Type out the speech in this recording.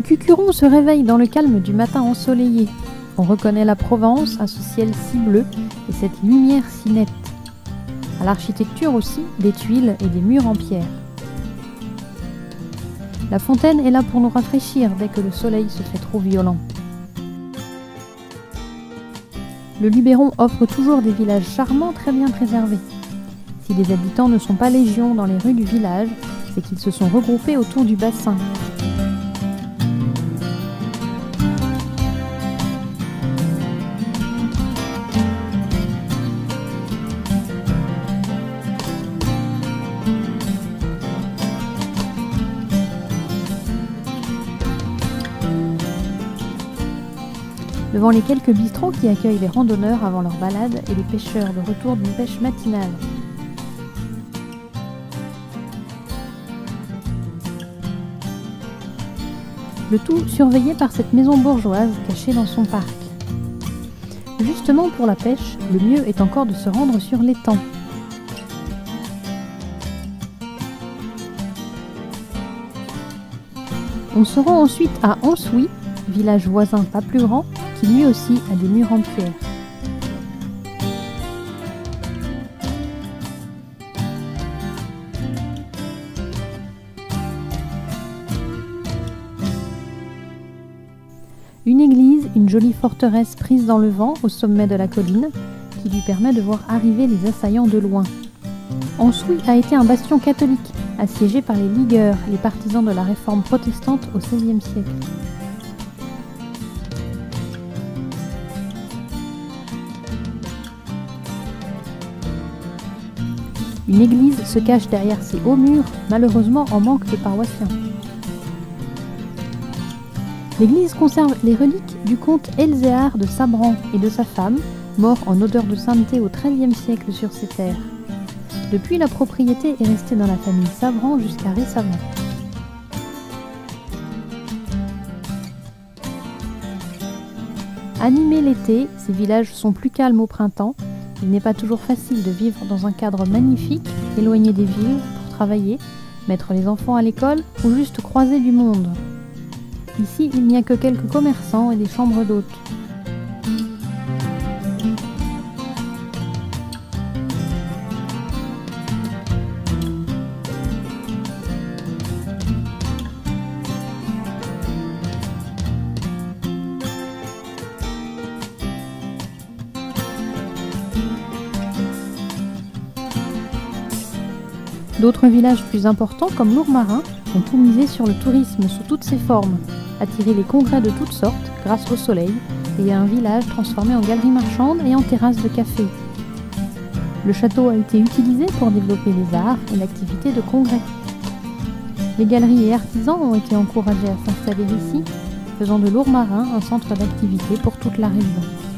Cucuron se réveille dans le calme du matin ensoleillé. On reconnaît la Provence à ce ciel si bleu et cette lumière si nette. À l'architecture aussi, des tuiles et des murs en pierre. La fontaine est là pour nous rafraîchir dès que le soleil se fait trop violent. Le Luberon offre toujours des villages charmants très bien préservés. Si les habitants ne sont pas légion dans les rues du village, c'est qu'ils se sont regroupés autour du bassin. Devant les quelques bistrots qui accueillent les randonneurs avant leur balade et les pêcheurs de retour d'une pêche matinale. Le tout surveillé par cette maison bourgeoise cachée dans son parc. Justement pour la pêche, le mieux est encore de se rendre sur l'étang. On se rend ensuite à Ansouy, village voisin pas plus grand, qui lui aussi a des murs en pierre. Une église, une jolie forteresse prise dans le vent au sommet de la colline, qui lui permet de voir arriver les assaillants de loin. Ansouy a été un bastion catholique, assiégé par les ligueurs, les partisans de la réforme protestante au XVIe siècle. Une église se cache derrière ces hauts murs, malheureusement en manque de paroissiens. L'église conserve les reliques du comte Elzéar de Sabran et de sa femme, mort en odeur de sainteté au XIIIe siècle sur ces terres. Depuis, la propriété est restée dans la famille Sabran jusqu'à récemment. Animés l'été, ces villages sont plus calmes au printemps. Il n'est pas toujours facile de vivre dans un cadre magnifique, éloigné des villes pour travailler, mettre les enfants à l'école ou juste croiser du monde. Ici, il n'y a que quelques commerçants et des chambres d'hôtes. D'autres villages plus importants, comme Lourmarin, ont tout misé sur le tourisme sous toutes ses formes, attirer les congrès de toutes sortes grâce au soleil et à un village transformé en galerie marchande et en terrasse de café. Le château a été utilisé pour développer les arts et l'activité de congrès. Les galeries et artisans ont été encouragés à s'installer ici, faisant de Lourmarin un centre d'activité pour toute la région.